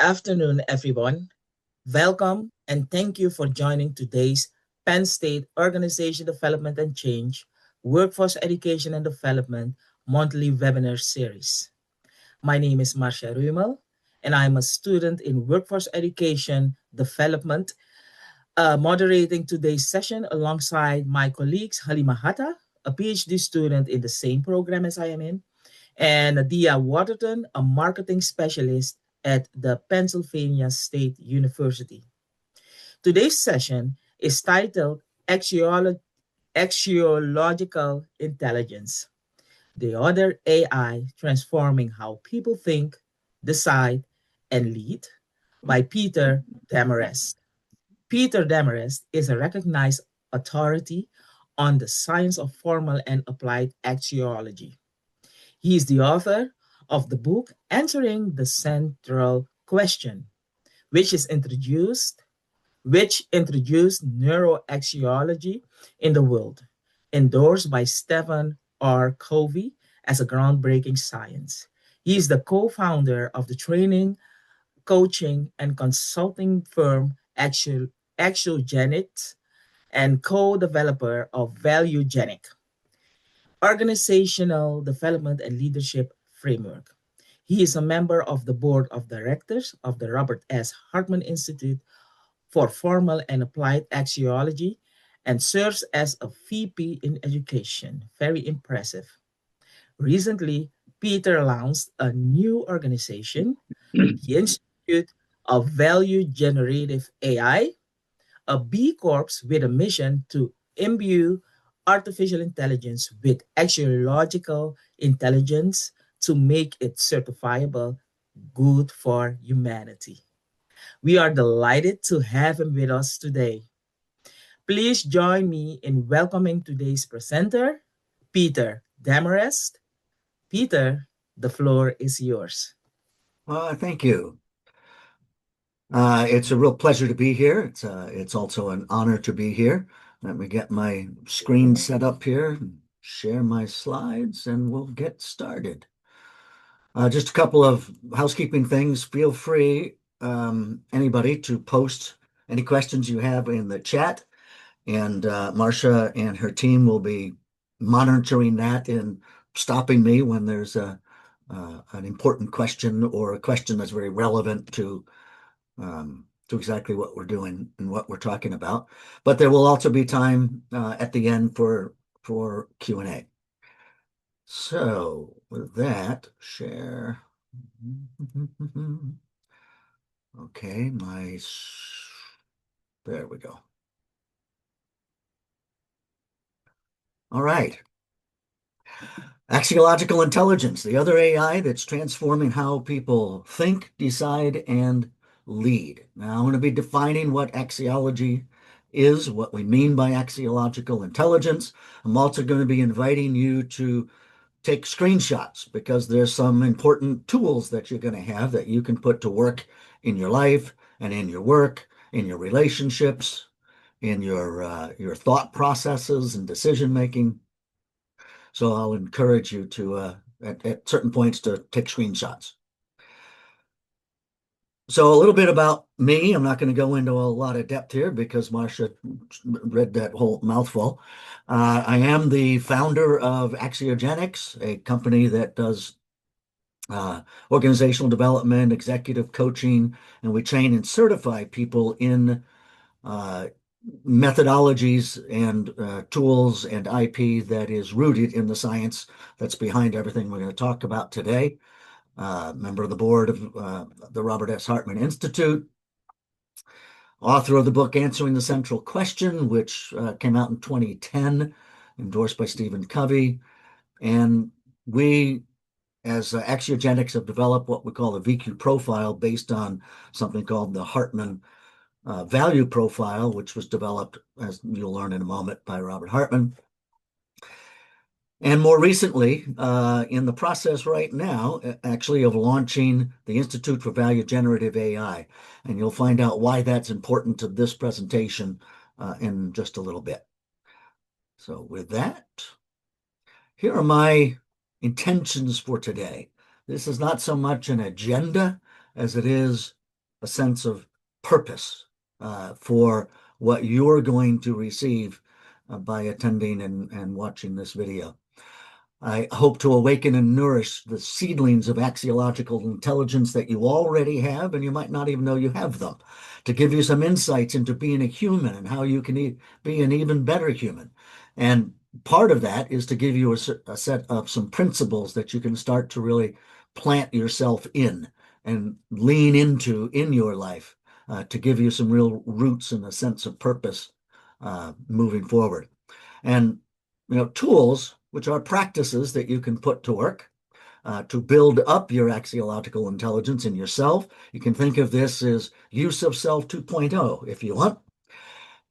afternoon, everyone. Welcome and thank you for joining today's Penn State Organization Development and Change Workforce Education and Development monthly webinar series. My name is Marcia Ruimel, and I'm a student in Workforce Education Development, moderating today's session alongside my colleagues Halima Hatta, a PhD student in the same program as I am in, and Dia Waterton, a marketing specialist at the Pennsylvania State University. Today's session is titled Axiological Intelligence, the other AI transforming how people think, decide, and lead by Peter Demarest. Peter Demarest is a recognized authority on the science of formal and applied axiology. He is the author of the book Answering the Central Question, which is introduced which introduced neuroaxiology in the world, endorsed by Stephen R. Covey as a groundbreaking science. He is the co-founder of the training, coaching, and consulting firm Axiogenics and co-developer of ValueGenic, organizational development and leadership framework. He is a member of the board of directors of the Robert S. Hartman Institute for Formal and Applied Axiology and serves as a VP in education. Very impressive. Recently, Peter launched a new organization, the Institute of Value Generative AI, a B Corps with a mission to imbue artificial intelligence with axiological intelligence to make it certifiable good for humanity. We are delighted to have him with us today. Please join me in welcoming today's presenter, Peter Demarest. Peter, the floor is yours. Thank you. It's a real pleasure to be here. It's also an honor to be here. Let me get my screen set up here, share my slides, and we'll get started. Just a couple of housekeeping things. Feel free, anybody, to post any questions you have in the chat, and Marcia and her team will be monitoring that and stopping me when there's an important question or a question that's very relevant to exactly what we're doing and what we're talking about. But there will also be time at the end for Q&A. So with that, share. Okay, there we go. All right. Axiological intelligence, the other AI that's transforming how people think, decide, and lead. Now, I'm going to be defining what axiology is, what we mean by axiological intelligence. I'm also going to be inviting you to take screenshots because there's some important tools that you're going to have that you can put to work in your life and in your work, in your relationships, in your thought processes and decision making. So I'll encourage you to, at certain points, to take screenshots. So a little bit about me. I'm not going to go into a lot of depth here because Marcia read that whole mouthful. I am the founder of Axiogenics, a company that does organizational development, executive coaching, and we train and certify people in methodologies and tools and IP that is rooted in the science that's behind everything we're going to talk about today. Member of the board of the Robert S. Hartman Institute, author of the book Answering the Central Question, which came out in 2010, endorsed by Stephen Covey. And we, as Axiogenics, have developed what we call a VQ profile based on something called the Hartman value profile, which was developed, as you'll learn in a moment, by Robert Hartman. And more recently, in the process right now, actually, of launching the Institute for Value Generative AI. And you'll find out why that's important to this presentation in just a little bit. So with that, here are my intentions for today. This is not so much an agenda as it is a sense of purpose for what you're going to receive by attending and watching this video. I hope to awaken and nourish the seedlings of axiological intelligence that you already have, and you might not even know you have them, to give you some insights into being a human and how you can be an even better human. And part of that is to give you a set of some principles that you can start to really plant yourself in and lean into in your life to give you some real roots and a sense of purpose moving forward. And tools, which are practices that you can put to work to build up your axiological intelligence in yourself. You can think of this as use of self 2.0 if you want.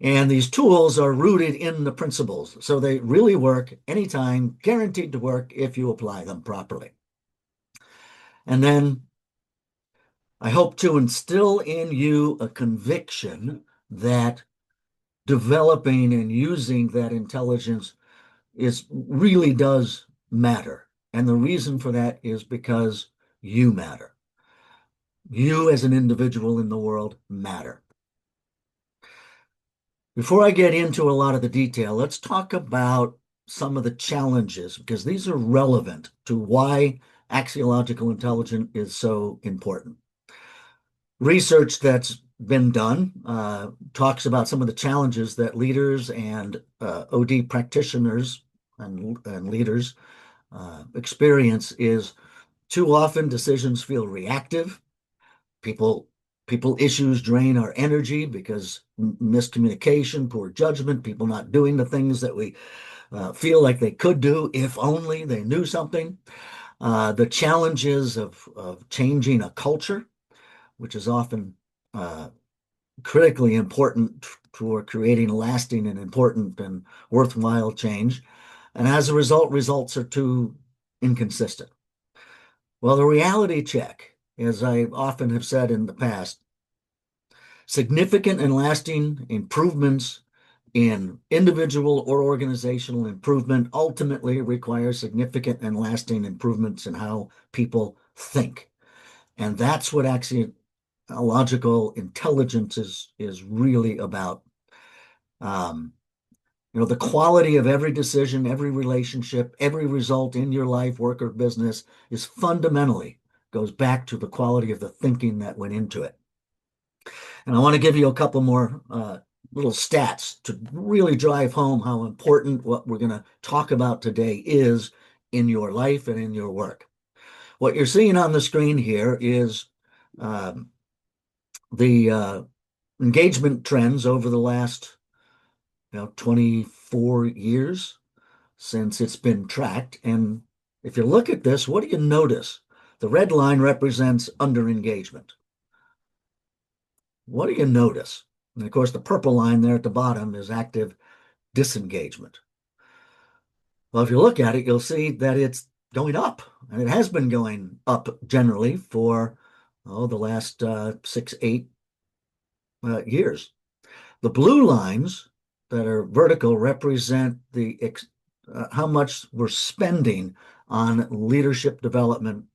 And these tools are rooted in the principles. So they really work anytime, guaranteed to work if you apply them properly. And then I hope to instill in you a conviction that developing and using that intelligence really does matter. And the reason for that is because you matter. You as an individual in the world matter. Before I get into a lot of the detail, let's talk about some of the challenges, because these are relevant to why axiological intelligence is so important. Research that's been done talks about some of the challenges that leaders and OD practitioners and leaders experience is too often decisions feel reactive. People issues drain our energy because miscommunication, poor judgment, people not doing the things that we feel like they could do if only they knew something. The challenges of changing a culture, which is often critically important for creating lasting and important and worthwhile change. And as a result, results are too inconsistent. Well, the reality check, as I often have said in the past, significant and lasting improvements in individual or organizational improvement ultimately require significant and lasting improvements in how people think. And that's what axiological intelligence is really about. The quality of every decision, every relationship, every result in your life, work, or business is fundamentally goes back to the quality of the thinking that went into it. And I want to give you a couple more little stats to really drive home how important what we're going to talk about today is in your life and in your work. What you're seeing on the screen here is the engagement trends over the last 24 years since it's been tracked. And if you look at this, what do you notice? The red line represents under-engagement. What do you notice? And of course, the purple line there at the bottom is active disengagement. Well, if you look at it, you'll see that it's going up, and it has been going up generally for the last 6-8 years. The blue lines that are vertical represent how much we're spending on leadership development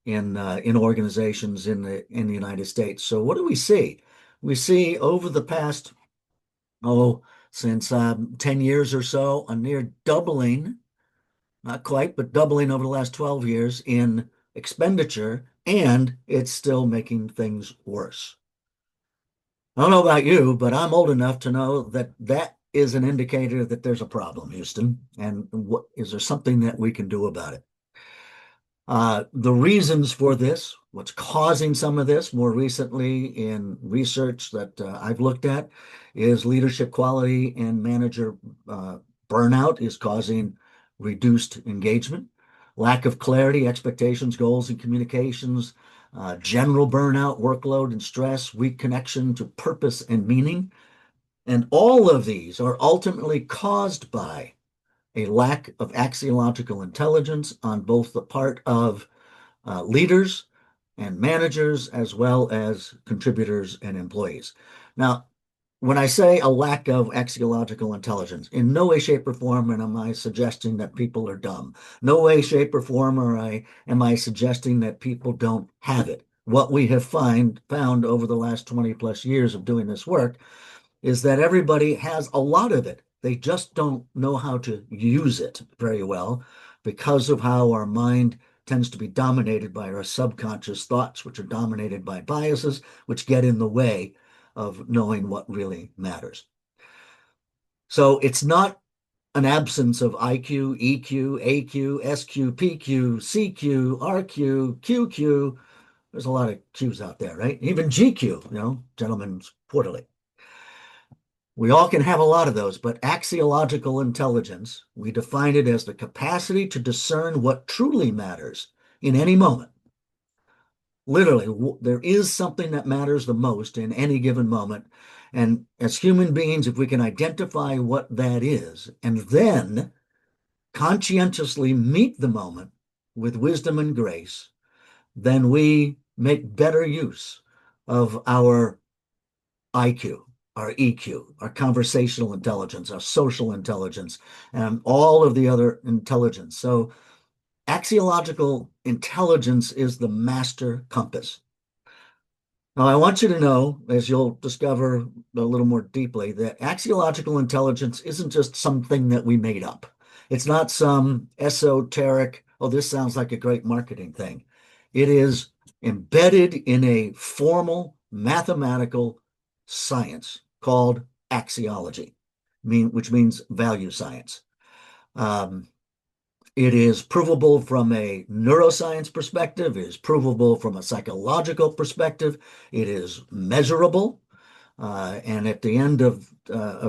in organizations in the United States. So what do we see? We see over the past since 10 years or so, a near doubling, not quite, but doubling over the last 12 years in expenditure, and it's still making things worse. I don't know about you, but I'm old enough to know that that is an indicator that there's a problem, Houston, and is there something that we can do about it? The reasons for this, what's causing some of this more recently in research that I've looked at, is leadership quality and manager burnout is causing reduced engagement, lack of clarity, expectations, goals, and communications, general burnout, workload and stress, weak connection to purpose and meaning. And all of these are ultimately caused by a lack of axiological intelligence on both the part of leaders and managers, as well as contributors and employees. Now, when I say a lack of axiological intelligence, in no way, shape, or form am I suggesting that people are dumb. No way, shape, or form am I suggesting that people don't have it. what we have found over the last 20 plus years of doing this work is that everybody has a lot of it. They just don't know how to use it very well because of how our mind tends to be dominated by our subconscious thoughts, which are dominated by biases, which get in the way of knowing what really matters. So it's not an absence of IQ, EQ, AQ, SQ, PQ, CQ, RQ, QQ. There's a lot of Qs out there, right? Even GQ, gentlemen's quarterly. We all can have a lot of those, but axiological intelligence, we define it as the capacity to discern what truly matters in any moment. Literally, there is something that matters the most in any given moment. And as human beings, if we can identify what that is and then conscientiously meet the moment with wisdom and grace, then we make better use of our IQ, our EQ, our conversational intelligence, our social intelligence, and all of the other intelligence. So axiological intelligence is the master compass. Now, I want you to know, as you'll discover a little more deeply, that axiological intelligence isn't just something that we made up. It's not some esoteric, oh, this sounds like a great marketing thing. It is embedded in a formal mathematical science called axiology, which means value science. It is provable from a neuroscience perspective. It is provable from a psychological perspective. It is measurable. And at the end of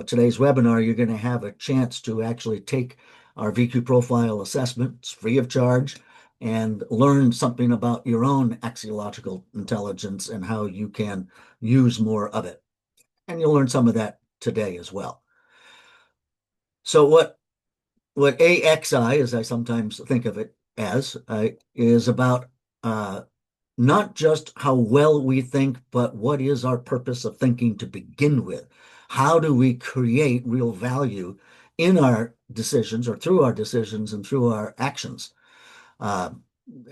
today's webinar, you're going to have a chance to actually take our VQ profile assessment. It's free of charge, and learn something about your own axiological intelligence and how you can use more of it. And you'll learn some of that today as well. So what AXI, as I sometimes think of it as, is about not just how well we think, but what is our purpose of thinking to begin with? How do we create real value in our decisions or through our decisions and through our actions?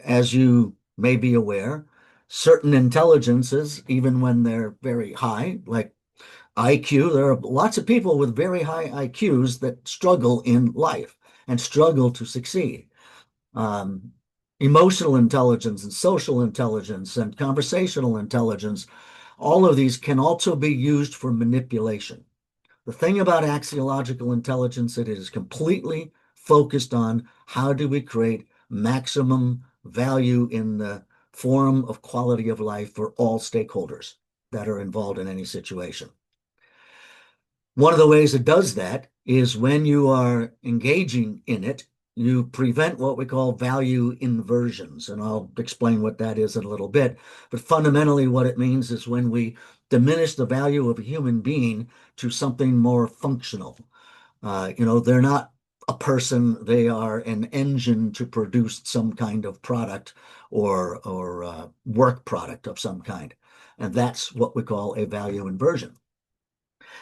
As you may be aware, certain intelligences, even when they're very high, like IQ, there are lots of people with very high IQs that struggle in life and struggle to succeed. Emotional intelligence and social intelligence and conversational intelligence, all of these can also be used for manipulation. The thing about axiological intelligence, it is completely focused on how do we create maximum value in the form of quality of life for all stakeholders that are involved in any situation. One of the ways it does that is when you are engaging in it, you prevent what we call value inversions. And I'll explain what that is in a little bit. But fundamentally, what it means is when we diminish the value of a human being to something more functional. They're not a person, they are an engine to produce some kind of product or work product of some kind. And that's what we call a value inversion.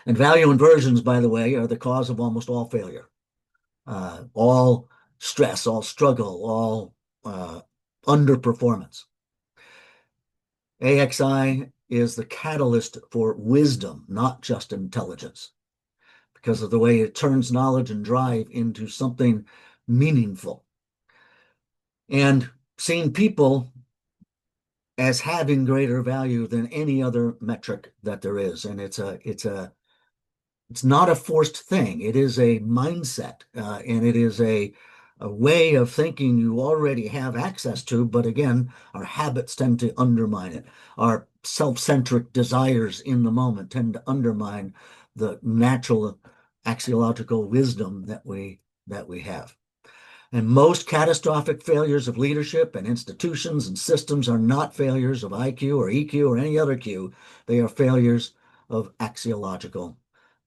And value inversions, by the way, are the cause of almost all failure, all stress, all struggle, all underperformance. AXI is the catalyst for wisdom, not just intelligence, because of the way it turns knowledge and drive into something meaningful. And seeing people as having greater value than any other metric that there is. And it's not a forced thing. It is a mindset, and it is a way of thinking you already have access to. But again, our habits tend to undermine it. Our self-centric desires in the moment tend to undermine the natural axiological wisdom that we have. And most catastrophic failures of leadership and institutions and systems are not failures of IQ or EQ or any other Q. They are failures of axiological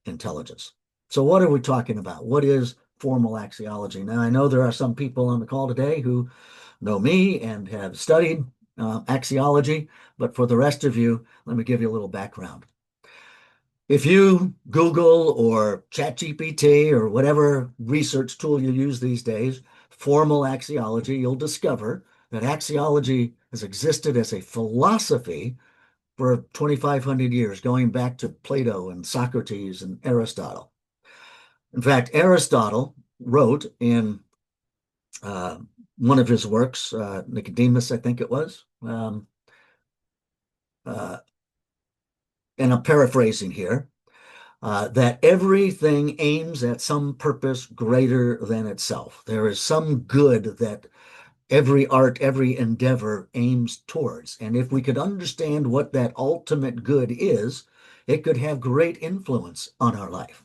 intelligence. So what are we talking about? What is formal axiology? Now, I know there are some people on the call today who know me and have studied axiology, but for the rest of you, let me give you a little background. If you Google or ChatGPT or whatever research tool you use these days, formal axiology, you'll discover that axiology has existed as a philosophy for 2,500 years, going back to Plato and Socrates and Aristotle. In fact, Aristotle wrote in one of his works, Nicodemus, I think it was, and I'm paraphrasing here, that everything aims at some purpose greater than itself. There is some good that every art, every endeavor aims towards. And if we could understand what that ultimate good is, it could have great influence on our life.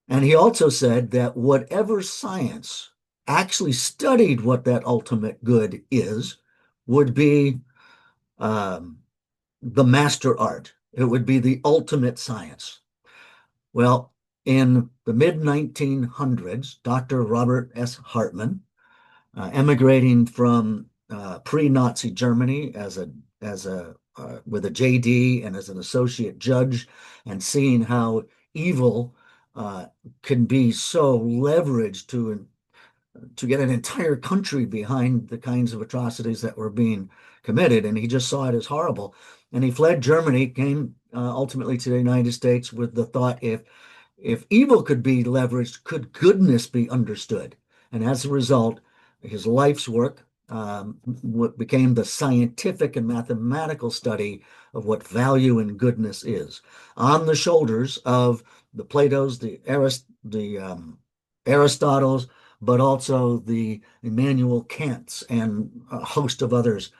And he also said that whatever science actually studied what that ultimate good is would be the master art. It would be the ultimate science. Well, in the mid-1900s, Dr. Robert S. Hartman, emigrating from pre-Nazi Germany with a JD and as an associate judge, and seeing how evil can be so leveraged to get an entire country behind the kinds of atrocities that were being committed, and he just saw it as horrible. And he fled Germany, came ultimately to the United States with the thought, if evil could be leveraged, could goodness be understood? And as a result, his life's work became the scientific and mathematical study of what value and goodness is, on the shoulders of the Plato's, the Aristotle's, but also the Immanuel Kant's and a host of others,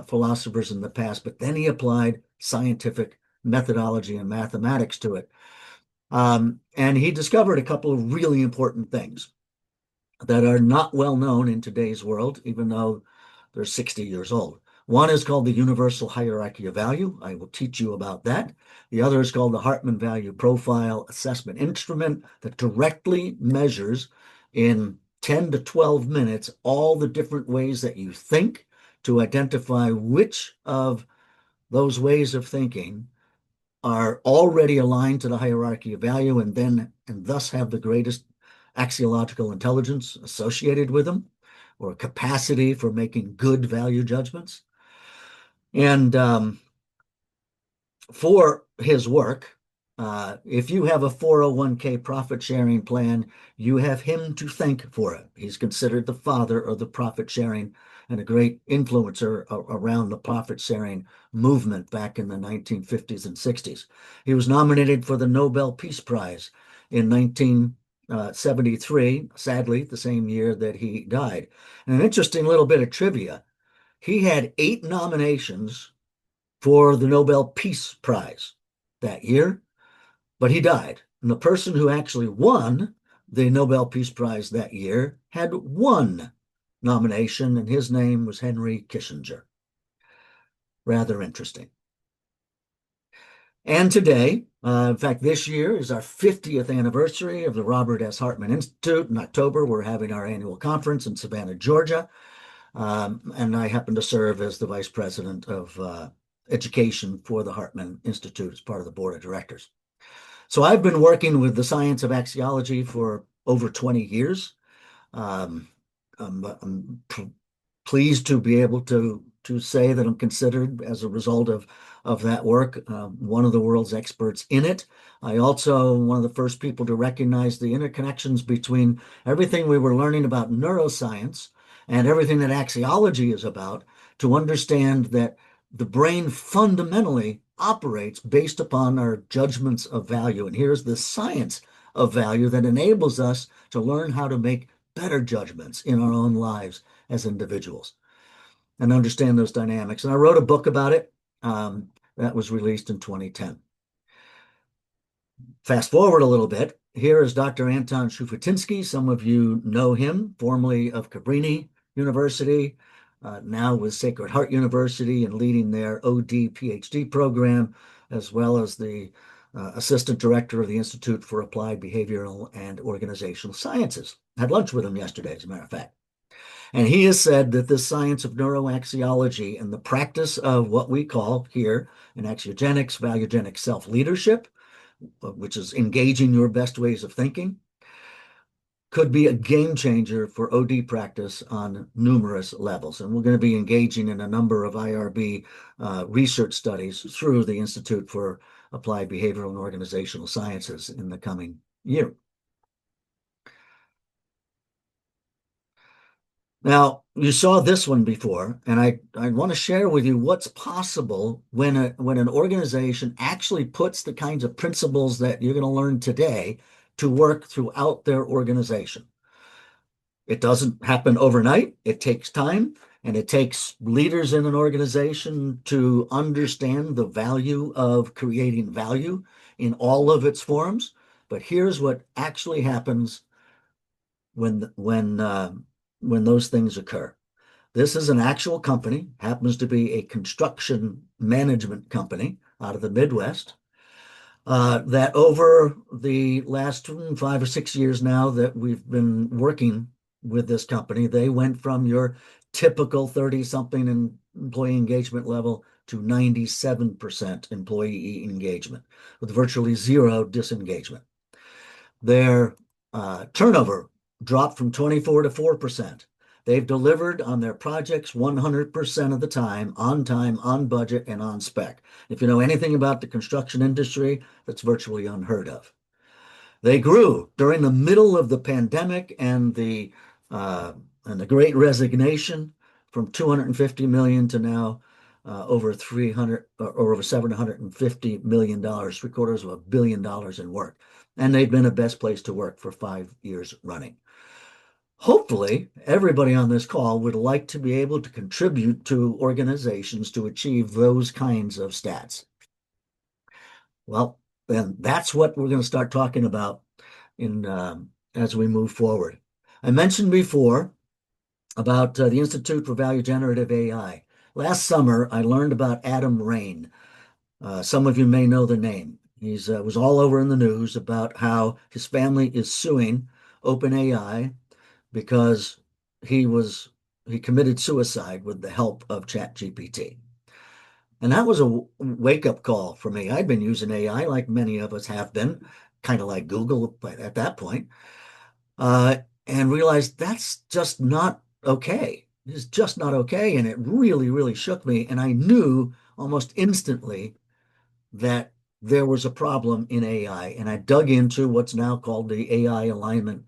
philosophers in the past. But then he applied scientific methodology and mathematics to it. And he discovered a couple of really important things that are not well known in today's world, even though they're 60 years old. One is called the Universal Hierarchy of Value. I will teach you about that. The other is called the Hartman Value Profile Assessment Instrument that directly measures in 10 to 12 minutes all the different ways that you think to identify which of those ways of thinking are already aligned to the hierarchy of value and thus have the greatest axiological intelligence associated with them, or capacity for making good value judgments. And for his work, if you have a 401k profit sharing plan, you have him to thank for it. He's considered the father of the profit sharing and a great influencer around the profit sharing movement back in the 1950s and 60s. He was nominated for the Nobel Peace Prize in 1973, sadly, the same year that he died. And an interesting little bit of trivia, he had 8 nominations for the Nobel Peace Prize that year, but he died. And the person who actually won the Nobel Peace Prize that year had 1 nomination, and his name was Henry Kissinger. Rather interesting. And today, in fact, this year is our 50th anniversary of the Robert S. Hartman Institute. In October, we're having our annual conference in Savannah, Georgia. And I happen to serve as the vice president of education for the Hartman Institute as part of the board of directors. So I've been working with the science of axiology for over 20 years. I'm pleased to be able to say that I'm considered, as a result of that work, one of the world's experts in it. I also one of the first people to recognize the interconnections between everything we were learning about neuroscience and everything that axiology is about, to understand that the brain fundamentally operates based upon our judgments of value. And here's the science of value that enables us to learn how to make better judgments in our own lives as individuals and understand those dynamics. And I wrote a book about it that was released in 2010. Fast forward a little bit. Here is Dr. Anton Shufutinsky. Some of you know him, formerly of Cabrini University, now with Sacred Heart University and leading their OD PhD program, as well as the assistant director of the Institute for Applied Behavioral and Organizational Sciences. I had lunch with him yesterday, as a matter of fact. And he has said that the science of neuroaxiology and the practice of what we call here in axiogenics, valuegenic self-leadership, which is engaging your best ways of thinking, could be a game changer for OD practice on numerous levels. And we're going to be engaging in a number of IRB research studies through the Institute for Applied Behavioral and Organizational Sciences in the coming year. Now, you saw this one before, and I want to share with you what's possible when an organization actually puts the kinds of principles that you're going to learn today to work throughout their organization. It doesn't happen overnight. It takes time, and it takes leaders in an organization to understand the value of creating value in all of its forms. But here's what actually happens when those things occur. This is an actual company, happens to be a construction management company out of the Midwest, that over the last 5 or 6 years now that we've been working with this company, they went from your typical 30-something employee engagement level to 97% employee engagement with virtually zero disengagement. Their turnover dropped from 24 to 4%. They've delivered on their projects 100% of the time, on budget, and on spec. If you know anything about the construction industry, that's virtually unheard of. They grew during the middle of the pandemic and the Great Resignation from 250 million to now over 300 or over $750 million, $750 million in work. And they've been a best place to work for 5 years running. Hopefully, everybody on this call would like to be able to contribute to organizations to achieve those kinds of stats. Well, then that's what we're going to start talking about as we move forward. I mentioned before about the Institute for Value Generative AI. Last summer, I learned about Adam Rain. Some of you may know the name. He was all over in the news about how his family is suing OpenAI because he committed suicide with the help of ChatGPT. And that was a wake-up call for me. I'd been using AI like many of us have been, kind of like Google at that point, and realized that's just not okay. It's just not okay. And it really, really shook me. And I knew almost instantly that there was a problem in AI. And I dug into what's now called the AI alignment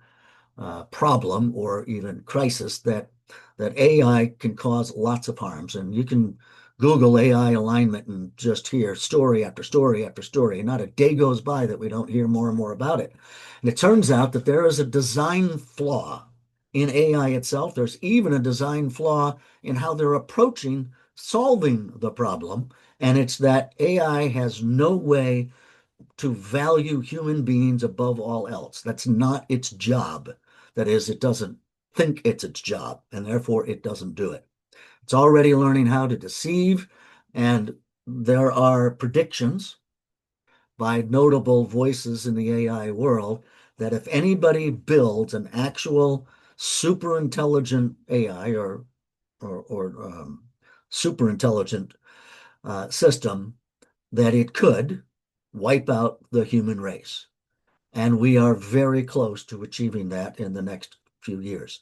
problem or even crisis, that AI can cause lots of harms. And you can Google AI alignment and just hear story after story after story. And not a day goes by that we don't hear more and more about it. And it turns out that there is a design flaw in AI itself. There's even a design flaw in how they're approaching solving the problem. And it's that AI has no way to value human beings above all else. That's not its job. That is, it doesn't think it's its job, and therefore it doesn't do it. It's already learning how to deceive, and there are predictions by notable voices in the AI world that if anybody builds an actual super intelligent AI or super intelligent system, that it could wipe out the human race. And we are very close to achieving that in the next few years.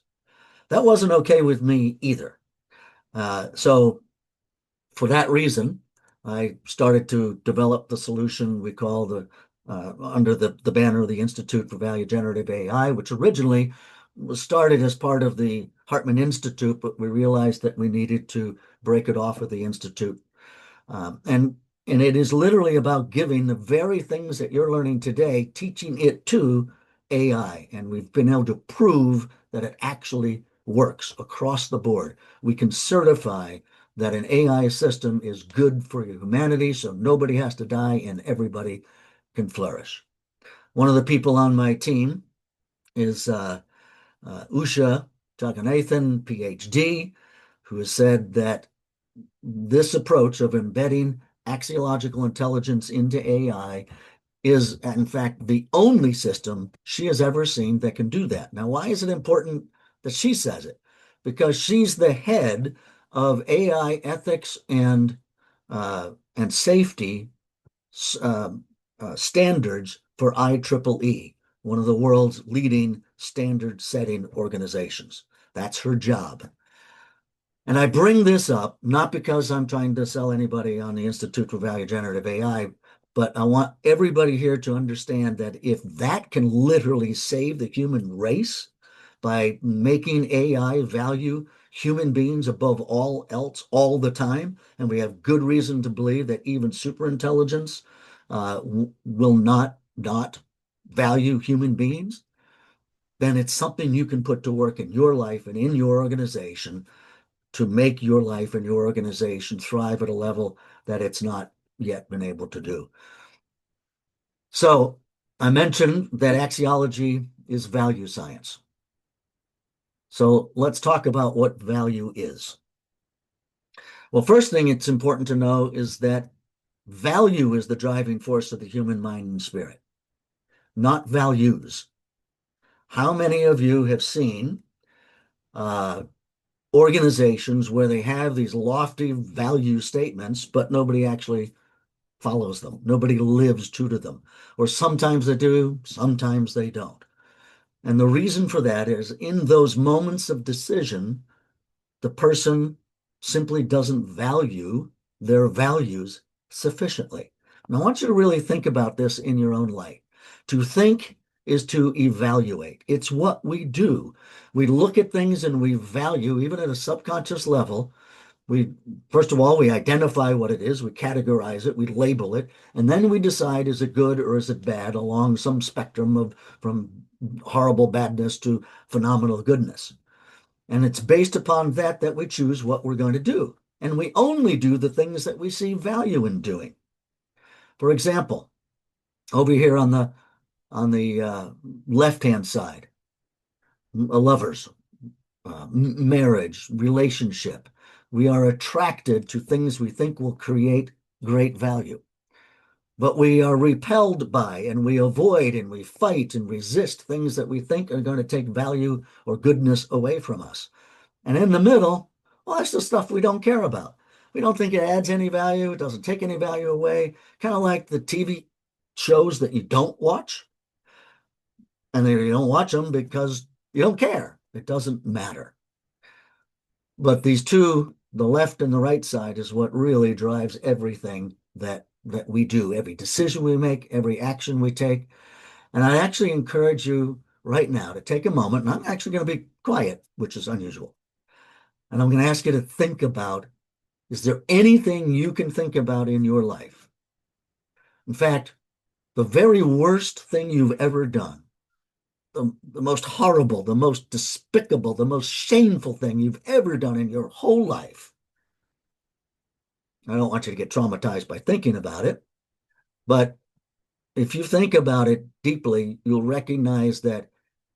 That wasn't okay with me either. So for that reason, I started to develop the solution we call under the banner of the Institute for Value Generative AI, which originally was started as part of the Hartman Institute, but we realized that we needed to break it off of the Institute. And it is literally about giving the very things that you're learning today, teaching it to AI. And we've been able to prove that it actually works across the board. We can certify that an AI system is good for humanity, so nobody has to die and everybody can flourish. One of the people on my team is Usha Jagannathan, PhD, who has said that this approach of embedding axiological intelligence into AI is, in fact, the only system she has ever seen that can do that. Now, why is it important that she says it? Because she's the head of AI ethics and safety standards for IEEE, one of the world's leading standard-setting organizations. That's her job. And I bring this up not because I'm trying to sell anybody on the Institute for Value Generative AI, but I want everybody here to understand that if that can literally save the human race by making AI value human beings above all else all the time, and we have good reason to believe that even superintelligence will not value human beings, then it's something you can put to work in your life and in your organization to make your life and your organization thrive at a level that it's not yet been able to do. So I mentioned that axiology is value science. So let's talk about what value is. Well, first thing it's important to know is that value is the driving force of the human mind and spirit, not values. How many of you have seen organizations where they have these lofty value statements, but nobody actually follows them? Nobody lives true to them. Or sometimes they do, sometimes they don't. And the reason for that is in those moments of decision, the person simply doesn't value their values sufficiently. And I want you to really think about this in your own light. To think is to evaluate. It's what we do. We look at things and we value, even at a subconscious level. First of all, we identify what it is, we categorize it, we label it, and then we decide, is it good or is it bad, along some spectrum of from horrible badness to phenomenal goodness. And it's based upon that we choose what we're going to do. And we only do the things that we see value in doing. For example, over here on the left-hand side, lovers, marriage, relationship. We are attracted to things we think will create great value. But we are repelled by and we avoid and we fight and resist things that we think are going to take value or goodness away from us. And in the middle, well, that's the stuff we don't care about. We don't think it adds any value. It doesn't take any value away. Kind of like the TV shows that you don't watch. And you don't watch them because you don't care. It doesn't matter. But these two, the left and the right side, is what really drives everything that we do, every decision we make, every action we take. And I actually encourage you right now to take a moment, and I'm actually going to be quiet, which is unusual. And I'm going to ask you to think about, is there anything you can think about in your life? In fact, the very worst thing you've ever done, the most horrible, the most despicable, the most shameful thing you've ever done in your whole life. I don't want you to get traumatized by thinking about it, but if you think about it deeply, you'll recognize that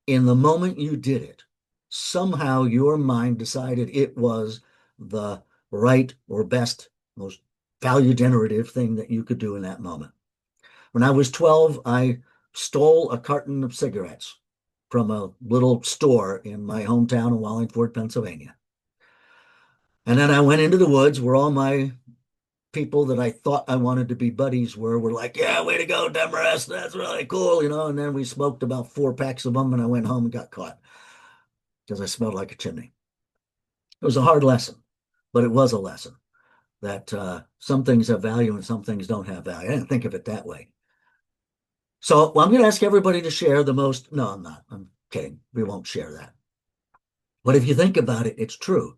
in the moment you did it, somehow your mind decided it was the right or best, most value generative thing that you could do in that moment. When I was 12, I stole a carton of cigarettes from a little store in my hometown of Wallingford, Pennsylvania. And then I went into the woods where all my people that I thought I wanted to be buddies were like, yeah, way to go, Demarest. That's really cool, And then we smoked about 4 packs of them and I went home and got caught because I smelled like a chimney. It was a hard lesson, but it was a lesson that some things have value and some things don't have value. I didn't think of it that way. So I'm going to ask everybody to share the most. No, I'm not. I'm kidding. We won't share that. But if you think about it, it's true.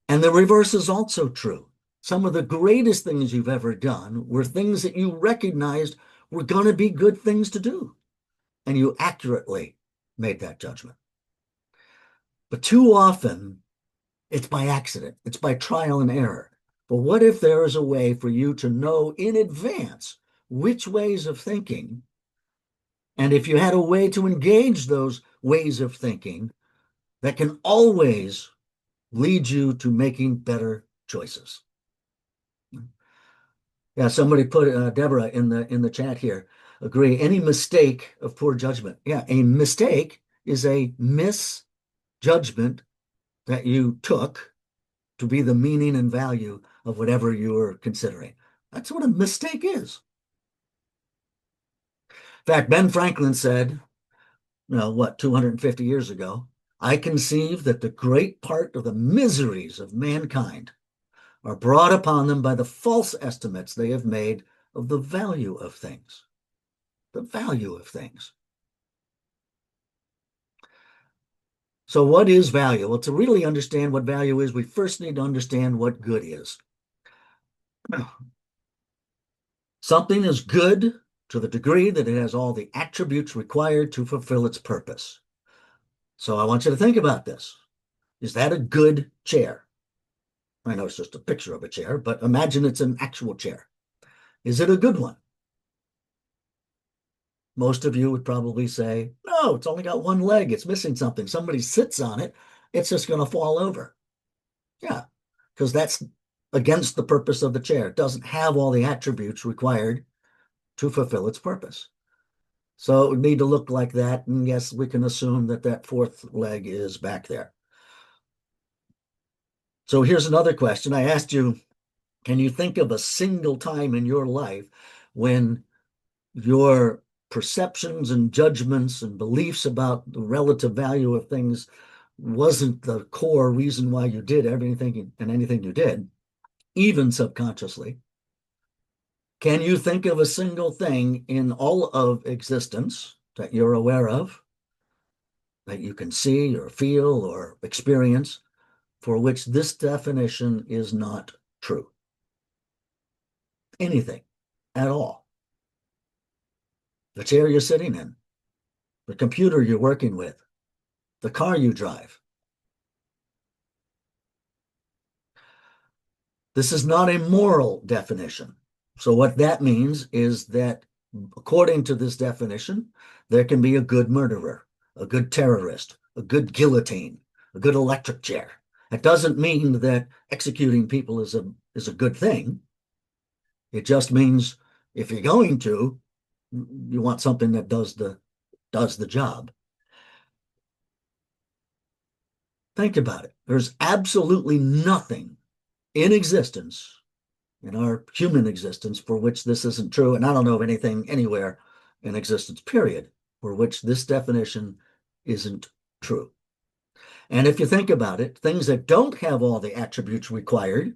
And the reverse is also true. Some of the greatest things you've ever done were things that you recognized were going to be good things to do. And you accurately made that judgment. But too often, it's by accident. It's by trial and error. But what if there is a way for you to know in advance which ways of thinking, and if you had a way to engage those ways of thinking that can always lead you to making better choices? Yeah, somebody put Deborah in the chat here. Agree. Any mistake of poor judgment. Yeah, a mistake is a misjudgment that you took to be the meaning and value of whatever you were considering. That's what a mistake is. In fact, Ben Franklin said, 250 years ago, I conceive that the great part of the miseries of mankind are brought upon them by the false estimates they have made of the value of things. The value of things. So what is value? Well, to really understand what value is, we first need to understand what good is. Something is good to the degree that it has all the attributes required to fulfill its purpose. So I want you to think about this. Is that a good chair? I know it's just a picture of a chair, but imagine it's an actual chair. Is it a good one? Most of you would probably say, no, it's only got one leg. It's missing something. Somebody sits on it, it's just going to fall over. Yeah, because that's against the purpose of the chair. It doesn't have all the attributes required to fulfill its purpose. So it would need to look like that. And yes, we can assume that that fourth leg is back there. So here's another question. I asked you, can you think of a single time in your life when your perceptions and judgments and beliefs about the relative value of things wasn't the core reason why you did everything and anything you did, even subconsciously? Can you think of a single thing in all of existence that you're aware of, that you can see or feel or experience, for which this definition is not true? Anything at all. The chair you're sitting in, the computer you're working with, the car you drive. This is not a moral definition. So what that means is that according to this definition, there can be a good murderer, a good terrorist, a good guillotine, a good electric chair. It doesn't mean that executing people is a good thing. It just means if you're going to, you want something that does the job. Think about it. There's absolutely nothing in existence, in our human existence, for which this isn't true. And I don't know of anything anywhere in existence, period, for which this definition isn't true. And if you think about it, things that don't have all the attributes required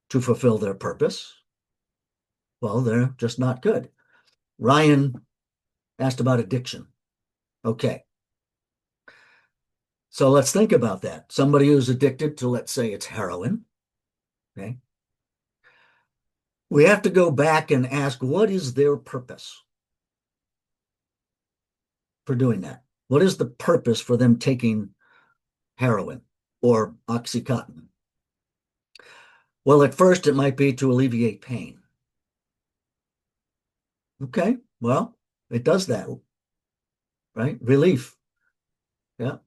to fulfill their purpose, well, they're just not good. Ryan asked about addiction. Okay. So let's think about that. Somebody who's addicted to, let's say it's heroin. Okay. We have to go back and ask, what is their purpose for doing that? What is the purpose for them taking heroin or Oxycontin? Well, at first it might be to alleviate pain. Okay, well, it does that, right? Relief. Yeah.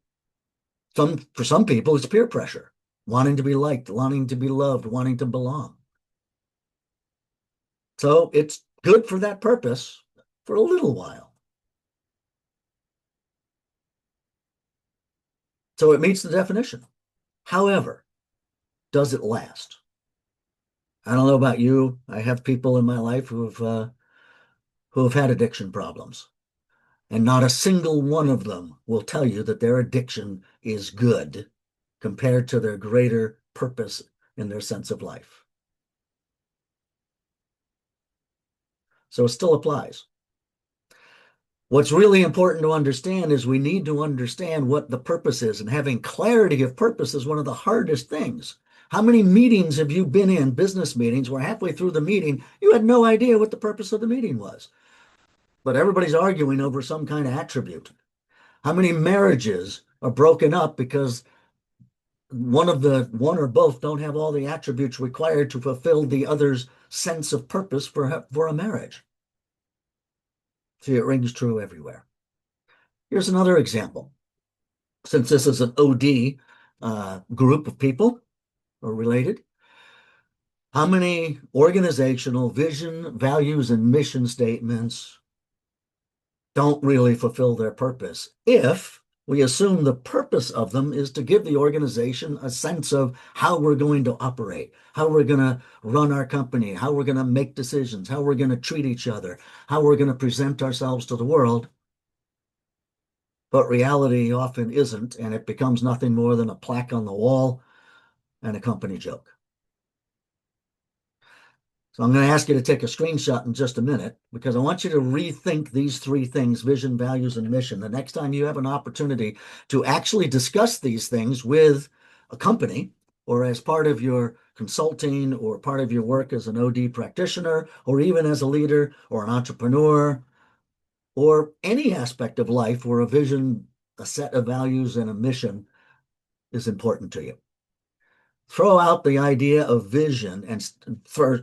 For some people, it's peer pressure, wanting to be liked, wanting to be loved, wanting to belong. So it's good for that purpose for a little while. So it meets the definition. However, does it last? I don't know about you. I have people in my life who have had addiction problems, and not a single one of them will tell you that their addiction is good compared to their greater purpose in their sense of life. So it still applies. What's really important to understand is we need to understand what the purpose is, and having clarity of purpose is one of the hardest things. How many meetings have you been in, business meetings, where halfway through the meeting, you had no idea what the purpose of the meeting was, but everybody's arguing over some kind of attribute? How many marriages are broken up because one or both don't have all the attributes required to fulfill the other's sense of purpose for a marriage? See, it rings true everywhere. Here's another example. Since this is an OD group of people or related, how many organizational vision, values, and mission statements don't really fulfill their purpose if we assume the purpose of them is to give the organization a sense of how we're going to operate, how we're going to run our company, how we're going to make decisions, how we're going to treat each other, how we're going to present ourselves to the world. but reality often isn't, and it becomes nothing more than a plaque on the wall and a company joke. So I'm going to ask you to take a screenshot in just a minute because I want you to rethink these three things: vision, values, and mission. The next time you have an opportunity to actually discuss these things with a company or as part of your consulting or part of your work as an OD practitioner or even as a leader or an entrepreneur or any aspect of life where a vision, a set of values, and a mission is important to you. Throw out the idea of vision and for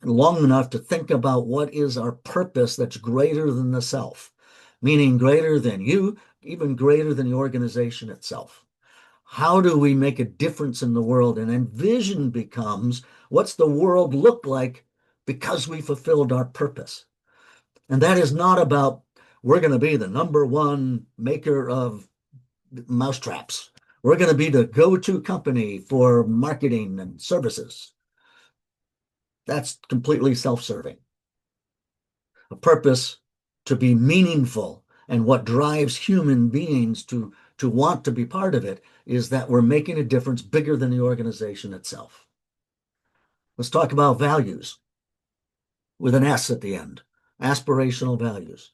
long enough to think about what is our purpose that's greater than the self, meaning greater than you, even greater than the organization itself. How do we make a difference in the world? And then vision becomes, what's the world look like because we fulfilled our purpose? And that is not about, we're going to be the number one maker of mousetraps. We're going to be the go-to company for marketing and services. That's completely self-serving. A purpose to be meaningful, and what drives human beings to want to be part of it is that we're making a difference bigger than the organization itself. Let's talk about values with an S at the end. Aspirational values.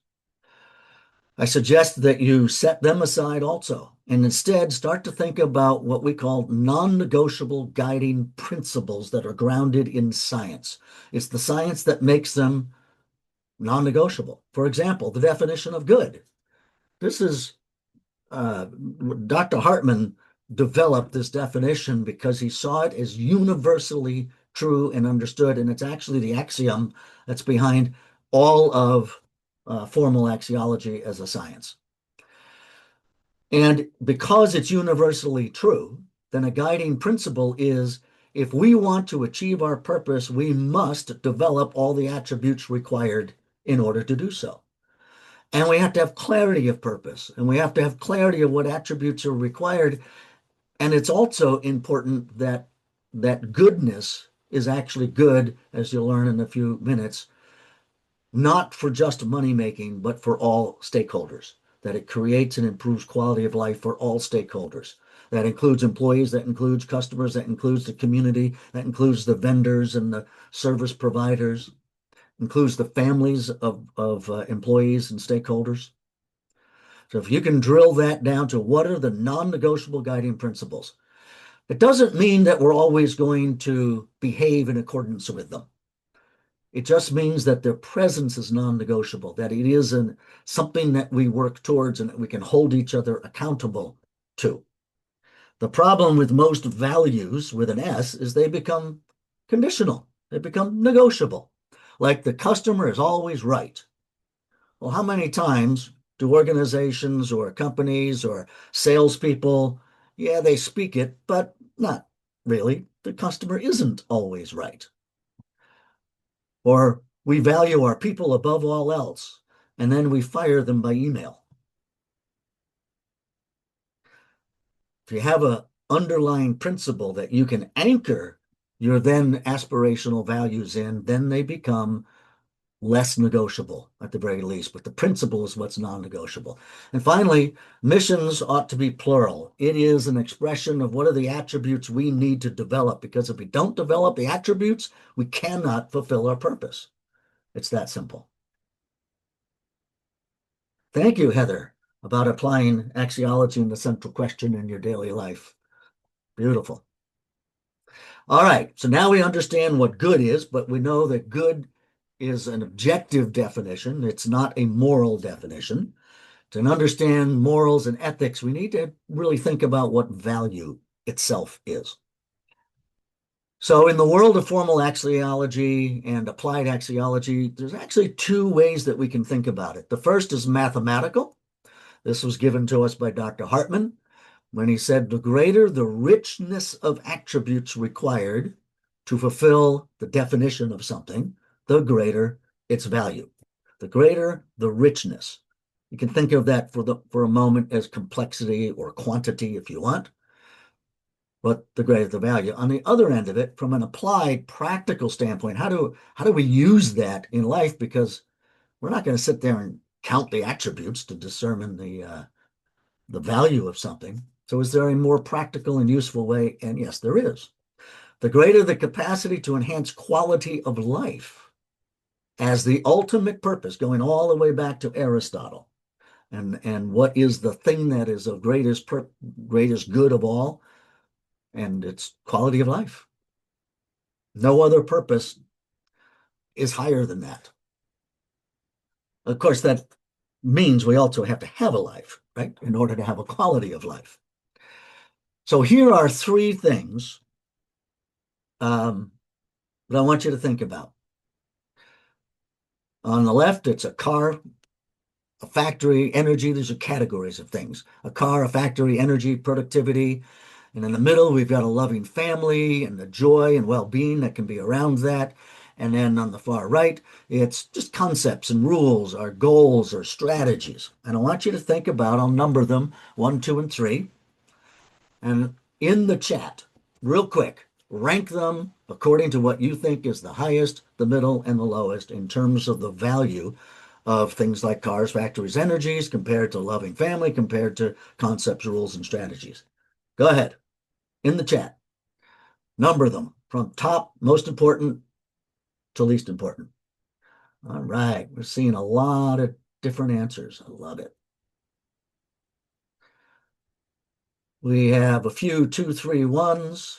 I suggest that you set them aside also, and instead start to think about what we call non-negotiable guiding principles that are grounded in science. It's the science that makes them non-negotiable. For example, the definition of good. This is Dr. Hartman developed this definition because he saw it as universally true and understood, and it's actually the axiom that's behind all of formal axiology as a science. And because it's universally true, then a guiding principle is, if we want to achieve our purpose, we must develop all the attributes required in order to do so. And we have to have clarity of purpose, and we have to have clarity of what attributes are required. And it's also important that goodness is actually good, as you'll learn in a few minutes, not for just money making, but for all stakeholders, that it creates and improves quality of life for all stakeholders. That includes employees, that includes customers, that includes the community, that includes the vendors and the service providers, includes the families of employees and stakeholders. So if you can drill that down to what are the non-negotiable guiding principles, it doesn't mean that we're always going to behave in accordance with them. It just means that their presence is non-negotiable, that it is something that we work towards and that we can hold each other accountable to. The problem with most values with an S is they become conditional. They become negotiable. Like the customer is always right. Well, how many times do organizations or companies or salespeople, yeah, they speak it, but not really. The customer isn't always right. Or we value our people above all else, and then we fire them by email. If you have an underlying principle that you can anchor your then aspirational values in, then they become less negotiable at the very least, but the principle is what's non-negotiable. And finally, missions ought to be plural. It is an expression of what are the attributes we need to develop, because if we don't develop the attributes, we cannot fulfill our purpose. It's that simple. Thank you, Heather, about applying axiology in the central question in your daily life. Beautiful. All right, so now we understand what good is, but we know that good is an objective definition. It's not a moral definition. To understand morals and ethics, we need to really think about what value itself is. So in the world of formal axiology and applied axiology, there's actually two ways that we can think about it. The first is mathematical. This was given to us by Dr. Hartman when he said, the greater the richness of attributes required to fulfill the definition of something, the greater its value. The greater the richness. You can think of that for a moment as complexity or quantity if you want, but the greater the value. On the other end of it, from an applied practical standpoint, how do we use that in life? Because we're not going to sit there and count the attributes to determine the value of something. So is there a more practical and useful way? And yes, there is. The greater the capacity to enhance quality of life as the ultimate purpose, going all the way back to Aristotle. And what is the thing that is of greatest good of all? And it's quality of life. No other purpose is higher than that. Of course, that means we also have to have a life, right, in order to have a quality of life. So here are three things that I want you to think about. On the left, it's a car, a factory, energy. These are categories of things. A car, a factory, energy, productivity. And in the middle, we've got a loving family and the joy and well-being that can be around that. And then on the far right, it's just concepts and rules, our goals or strategies. And I want you to think about, I'll number them 1, 2, and 3. And in the chat, real quick, rank them according to what you think is the highest, the middle, and the lowest in terms of the value of things like cars, factories, energies, compared to loving family, compared to concepts, rules, and strategies. Go ahead, in the chat. Number them from top, most important, to least important. All right, we're seeing a lot of different answers. I love it. We have a few 2, 3, 1s.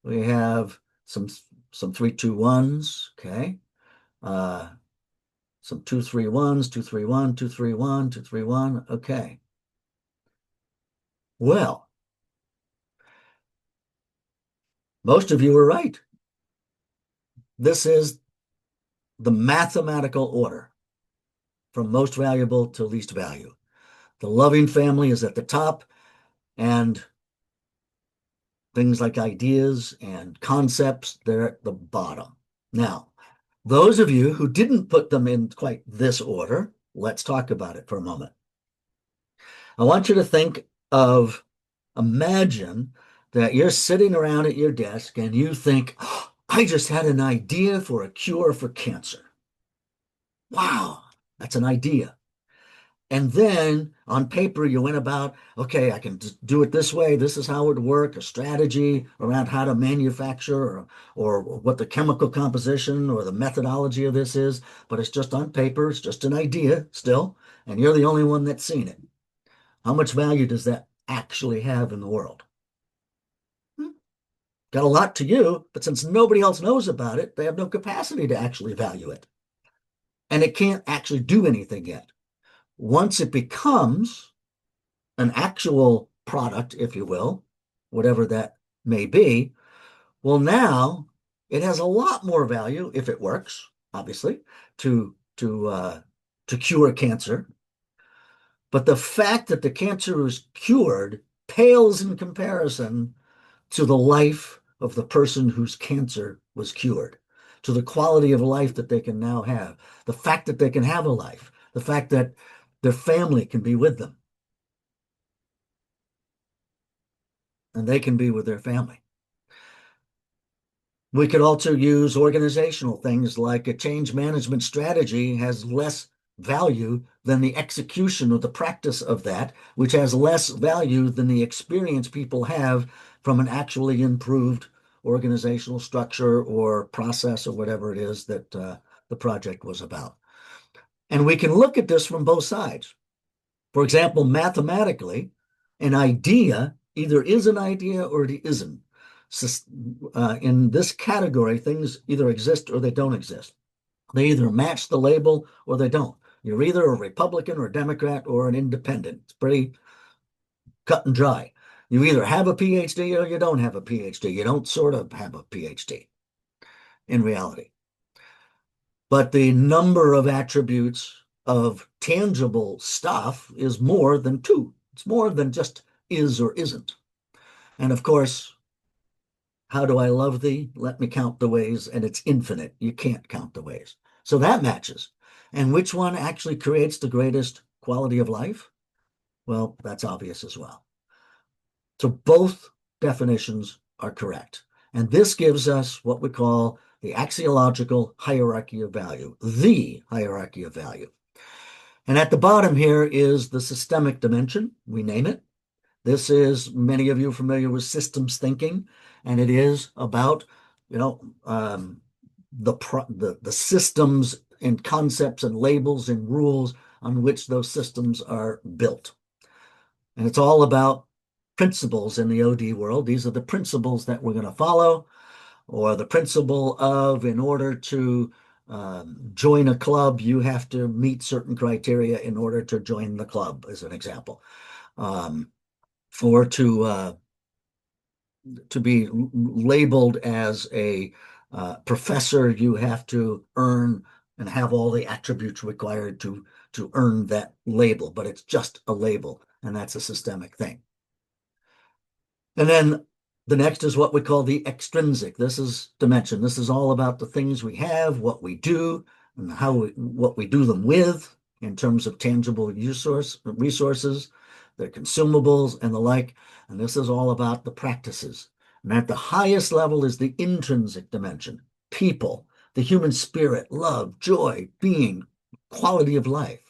We have some 3, 2, 1s. Okay. Some 2, 3, 1s, 2, 3, 1, 2, 3, 1, 2, 3, 1. Okay. Well, most of you are right. This is the mathematical order from most valuable to least value. The loving family is at the top, and things like ideas and concepts, they're at the bottom. Now, those of you who didn't put them in quite this order, let's talk about it for a moment. I want you to think of, imagine that you're sitting around at your desk and you think, oh, I just had an idea for a cure for cancer. Wow, that's an idea. And then on paper, you went about, okay, I can do it this way. This is how it would work, a strategy around how to manufacture or what the chemical composition or the methodology of this is. But it's just on paper. It's just an idea still. And you're the only one that's seen it. How much value does that actually have in the world? Got a lot to you, but since nobody else knows about it, they have no capacity to actually value it. And it can't actually do anything yet. Once it becomes an actual product, if you will, whatever that may be, well, now it has a lot more value if it works, obviously, to cure cancer. But the fact that the cancer is cured pales in comparison to the life of the person whose cancer was cured, to the quality of life that they can now have, the fact that they can have a life, the fact that their family can be with them, and they can be with their family. We could also use organizational things like a change management strategy has less value than the execution or the practice of that, which has less value than the experience people have from an actually improved organizational structure or process or whatever it is that the project was about. And we can look at this from both sides. For example, mathematically, an idea either is an idea or it isn't. In this category, things either exist or they don't exist. They either match the label or they don't. You're either a Republican or a Democrat or an independent. It's pretty cut and dry. You either have a PhD or you don't have a PhD. You don't sort of have a PhD in reality. But the number of attributes of tangible stuff is more than two. It's more than just is or isn't. And of course, how do I love thee? Let me count the ways, and it's infinite. You can't count the ways. So that matches. And which one actually creates the greatest quality of life? Well, that's obvious as well. So both definitions are correct. And this gives us what we call the axiological hierarchy of value, the hierarchy of value. And at the bottom here is the systemic dimension, we name it, This is, many of you are familiar with systems thinking, and it is about, the systems and concepts and labels and rules on which those systems are built. And it's all about principles in the OD world. These are the principles that we're going to follow, or the principle of, in order to join a club, you have to meet certain criteria in order to join the club, as an example. Or to be labeled as a professor, you have to earn and have all the attributes required to earn that label, but it's just a label, and that's a systemic thing. And then the next is what we call the extrinsic. This is dimension. This is all about the things we have, what we do, and what we do them with in terms of tangible resources, their consumables, and the like. And this is all about the practices. And at the highest level is the intrinsic dimension, people, the human spirit, love, joy, being, quality of life.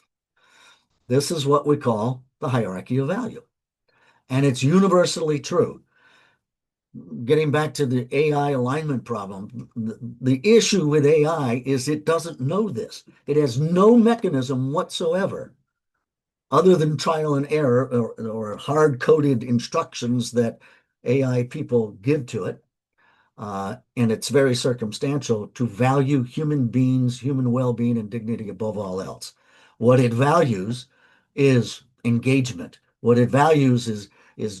This is what we call the hierarchy of value. And it's universally true. Getting back to the AI alignment problem, the issue with AI is it doesn't know this. It has no mechanism whatsoever other than trial and error or hard-coded instructions that AI people give to it. And it's very circumstantial to value human beings, human well-being, and dignity above all else. What it values is engagement. What it values is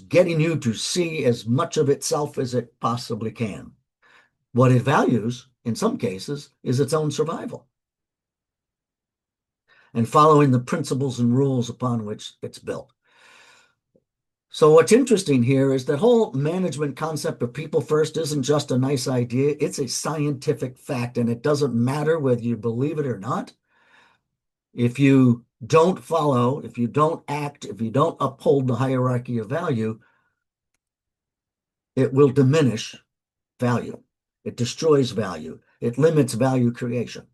getting you to see as much of itself as it possibly can. What it values, in some cases, is its own survival and following the principles and rules upon which it's built. So what's interesting here is that whole management concept of people first isn't just a nice idea. It's a scientific fact, and it doesn't matter whether you believe it or not. If you don't follow, if you don't act, if you don't uphold the hierarchy of value, it will diminish value. It destroys value. It limits value creation.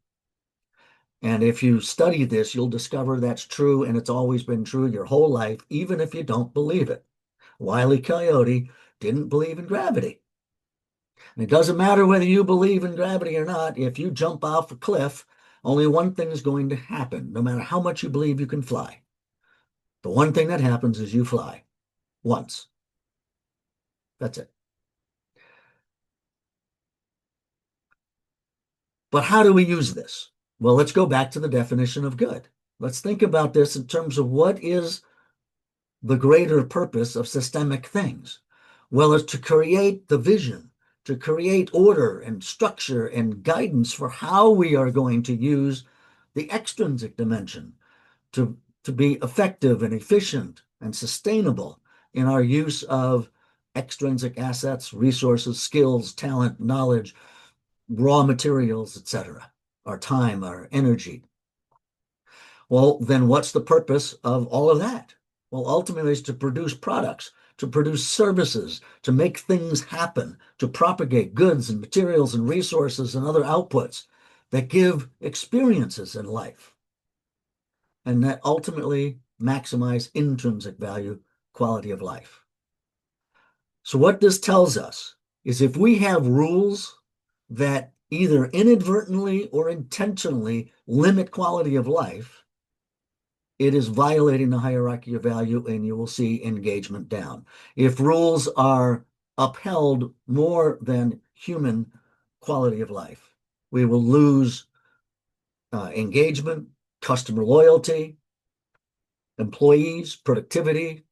And if you study this, you'll discover that's true, and it's always been true your whole life, even if you don't believe it. Wile E. Coyote didn't believe in gravity. And it doesn't matter whether you believe in gravity or not. If you jump off a cliff, only one thing is going to happen, no matter how much you believe you can fly. The one thing that happens is you fly once. That's it. But how do we use this? Well, let's go back to the definition of good. Let's think about this in terms of what is the greater purpose of systemic things. Well, it's to create the vision, to create order and structure and guidance for how we are going to use the extrinsic dimension to be effective and efficient and sustainable in our use of extrinsic assets, resources, skills, talent, knowledge, raw materials, etc., our time, our energy. Well, then what's the purpose of all of that? Well, ultimately, it's to produce products, to produce services, to make things happen, to propagate goods and materials and resources and other outputs that give experiences in life and that ultimately maximize intrinsic value, quality of life. So what this tells us is if we have rules that either inadvertently or intentionally limit quality of life, it is violating the hierarchy of value, and you will see engagement down. If rules are upheld more than human quality of life, we will lose engagement, customer loyalty, employees, productivity,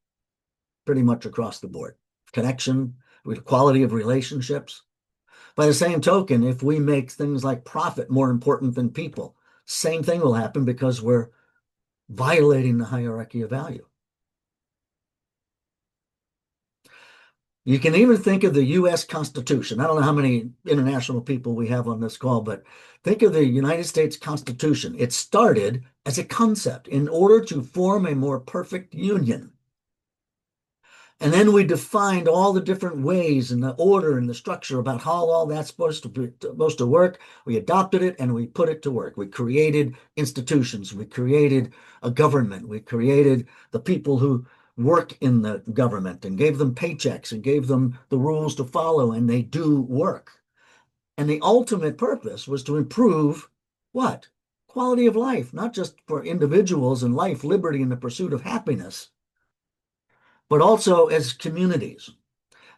pretty much across the board. Connection, with quality of relationships. By the same token, if we make things like profit more important than people, same thing will happen because we're violating the hierarchy of value. You can even think of the U.S. Constitution. I don't know how many international people we have on this call, but think of the United States Constitution. It started as a concept in order to form a more perfect union. And then we defined all the different ways and the order and the structure about how all that's supposed to work. We adopted it and we put it to work. We created institutions. We created a government. We created the people who work in the government and gave them paychecks and gave them the rules to follow, and they do work. And the ultimate purpose was to improve what? Quality of life, not just for individuals and life, liberty, and the pursuit of happiness, but also as communities,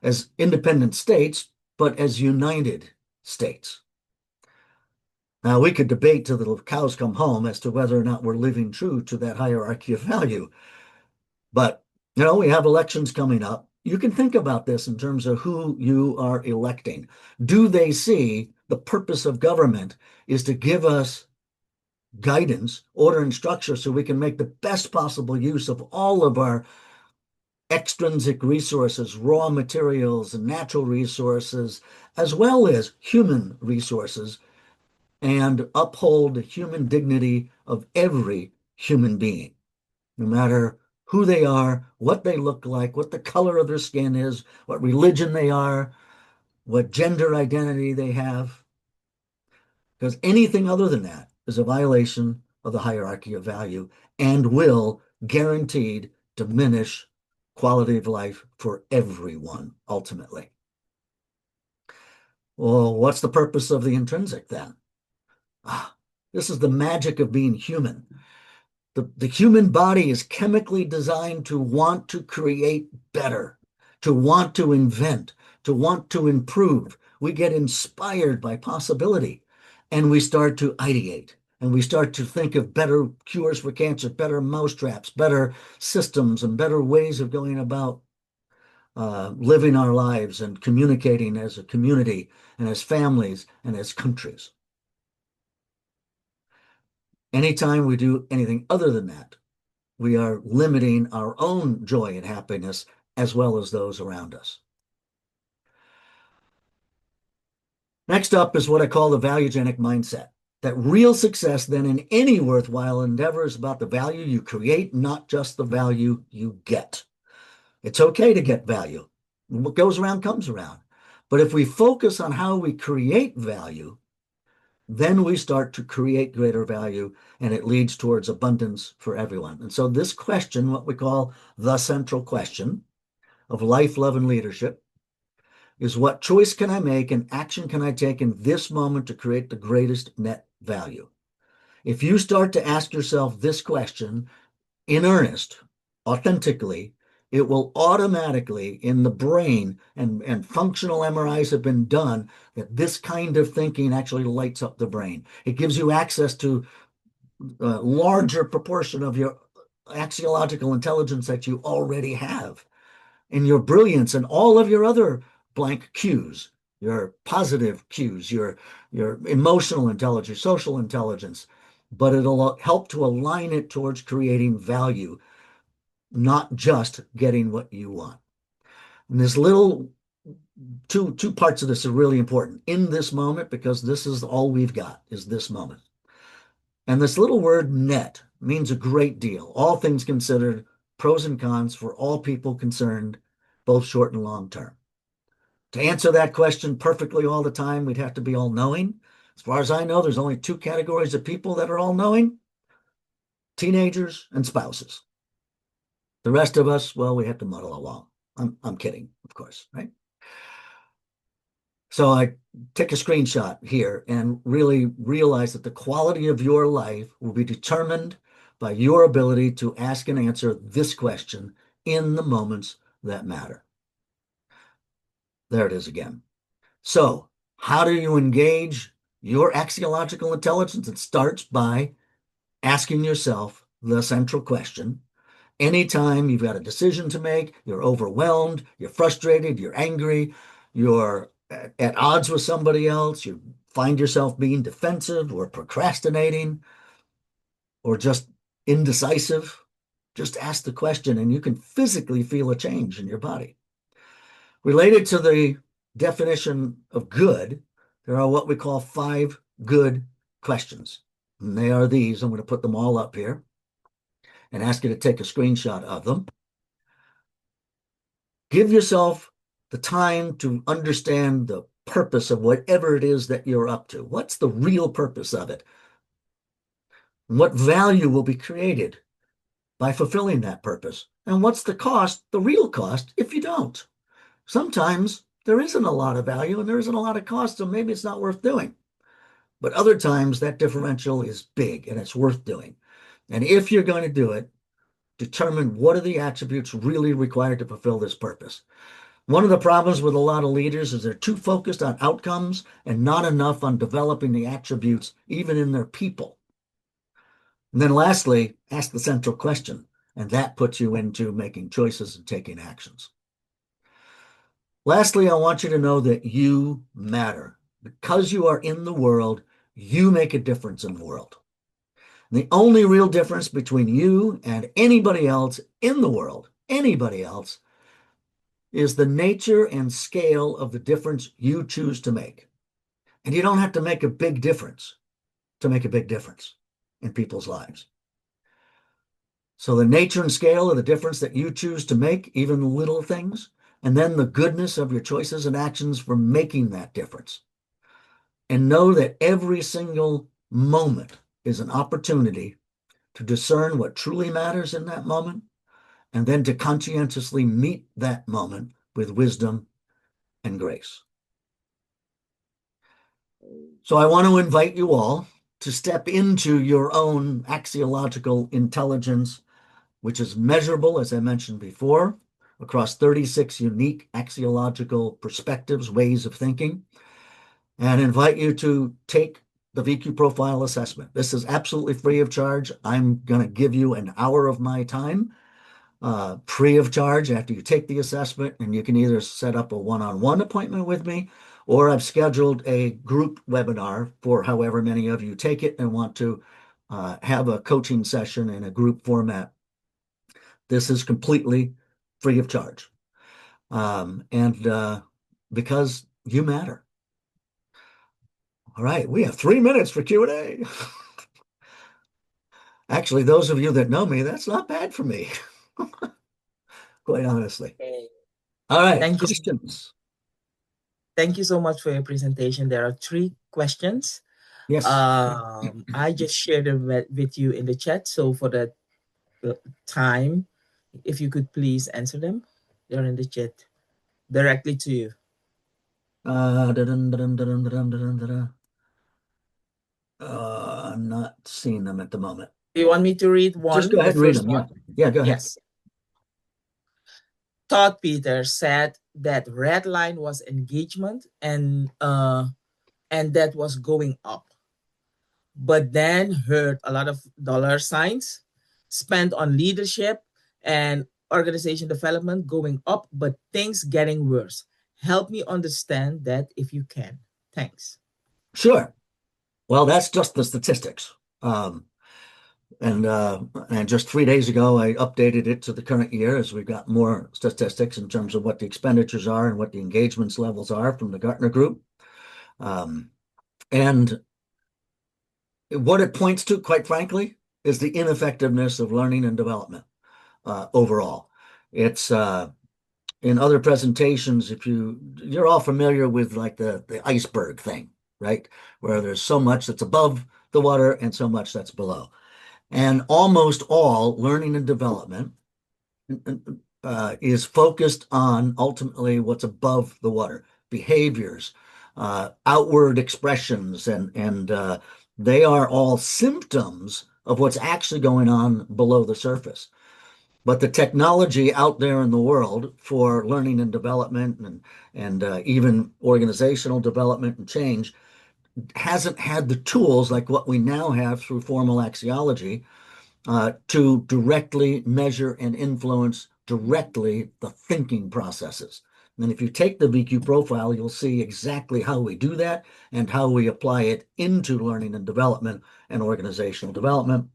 as independent states, but as united states. Now, we could debate till the cows come home as to whether or not we're living true to that hierarchy of value. But, we have elections coming up. You can think about this in terms of who you are electing. Do they see the purpose of government is to give us guidance, order, and structure so we can make the best possible use of all of our extrinsic resources, raw materials, and natural resources, as well as human resources, and uphold the human dignity of every human being, no matter who they are, what they look like, what the color of their skin is, what religion they are, what gender identity they have. Because anything other than that is a violation of the hierarchy of value and will guaranteed diminish quality of life for everyone ultimately. Well, what's the purpose of the intrinsic then? This is the magic of being human. The human body is chemically designed to want to create better, to want to invent, to want to improve. We get inspired by possibility, and we start to ideate, and we start to think of better cures for cancer, better mousetraps, better systems, and better ways of going about living our lives and communicating as a community and as families and as countries. Anytime we do anything other than that, we are limiting our own joy and happiness as well as those around us. Next up is what I call the valuegenic mindset. That real success then in any worthwhile endeavor is about the value you create, not just the value you get. It's okay to get value. What goes around comes around. But if we focus on how we create value, then we start to create greater value, and it leads towards abundance for everyone. And so this question, what we call the central question of life, love, and leadership, is what choice can I make and action can I take in this moment to create the greatest net value? If you start to ask yourself this question in earnest, authentically, it will automatically in the brain, and functional MRIs have been done, that this kind of thinking actually lights up the brain. It gives you access to a larger proportion of your axiological intelligence that you already have, and your brilliance and all of your other blank cues, your positive cues, your emotional intelligence, social intelligence, but it'll help to align it towards creating value, not just getting what you want. And this little two parts of this are really important in this moment, because this is all we've got is this moment. And this little word net means a great deal. All things considered, pros and cons for all people concerned, both short and long term. To answer that question perfectly all the time, we'd have to be all knowing. As far as I know, there's only two categories of people that are all knowing: teenagers and spouses. The rest of us, well, we have to muddle along. I'm kidding, of course, right? So I take a screenshot here and really realize that the quality of your life will be determined by your ability to ask and answer this question in the moments that matter. There it is again. So how do you engage your axiological intelligence? It starts by asking yourself the central question. Anytime you've got a decision to make, you're overwhelmed, you're frustrated, you're angry, you're at odds with somebody else, you find yourself being defensive or procrastinating or just indecisive, just ask the question and you can physically feel a change in your body. Related to the definition of good, there are what we call 5 good questions. And they are these. I'm going to put them all up here and ask you to take a screenshot of them. Give yourself the time to understand the purpose of whatever it is that you're up to. What's the real purpose of it? And what value will be created by fulfilling that purpose? And what's the cost, the real cost, if you don't? Sometimes there isn't a lot of value and there isn't a lot of cost, so maybe it's not worth doing. But other times that differential is big and it's worth doing. And if you're going to do it, determine what are the attributes really required to fulfill this purpose. One of the problems with a lot of leaders is they're too focused on outcomes and not enough on developing the attributes, even in their people. And then lastly, ask the central question, and that puts you into making choices and taking actions. Lastly, I want you to know that you matter. Because you are in the world, you make a difference in the world. And the only real difference between you and anybody else in the world, anybody else, is the nature and scale of the difference you choose to make. And you don't have to make a big difference to make a big difference in people's lives. So the nature and scale of the difference that you choose to make, even little things, and then the goodness of your choices and actions for making that difference. And know that every single moment is an opportunity to discern what truly matters in that moment, and then to conscientiously meet that moment with wisdom and grace. So I want to invite you all to step into your own axiological intelligence, which is measurable, as I mentioned before, across 36 unique axiological perspectives, ways of thinking, and invite you to take the VQ profile assessment. This is absolutely free of charge. I'm going to give you an hour of my time free of charge after you take the assessment, and you can either set up a one-on-one appointment with me, or I've scheduled a group webinar for however many of you take it and want to have a coaching session in a group format. This is completely free of charge. And because you matter. All right, we have 3 minutes for Q&A. Actually, those of you that know me, that's not bad for me, quite honestly. Okay. All right, Thank you. questions? Thank you so much for your presentation. There are 3 questions. Yes. I just shared them with you in the chat. So for that time, if you could please answer them, they're in the chat directly to you. I'm not seeing them at the moment. Do you want me to read one? Just go ahead The and read first them. one? Yeah, go ahead. Yes. Todd Peters said that red line was engagement and that was going up, but then heard a lot of dollar signs spent on leadership and organization development going up, but things getting worse. Help me understand that if you can. Thanks. Sure. Well, that's just the statistics. And just 3 days ago, I updated it to the current year as we've got more statistics in terms of what the expenditures are and what the engagements levels are from the Gartner Group. And what it points to, quite frankly, is the ineffectiveness of learning and development overall. It's in other presentations, if you're all familiar with like the iceberg thing, right? Where there's so much that's above the water and so much that's below. And almost all learning and development is focused on ultimately what's above the water, behaviors, outward expressions, and they are all symptoms of what's actually going on below the surface. But the technology out there in the world for learning and development and even organizational development and change hasn't had the tools like what we now have through formal axiology to directly measure and influence directly the thinking processes. And if you take the VQ profile, you'll see exactly how we do that and how we apply it into learning and development and organizational development,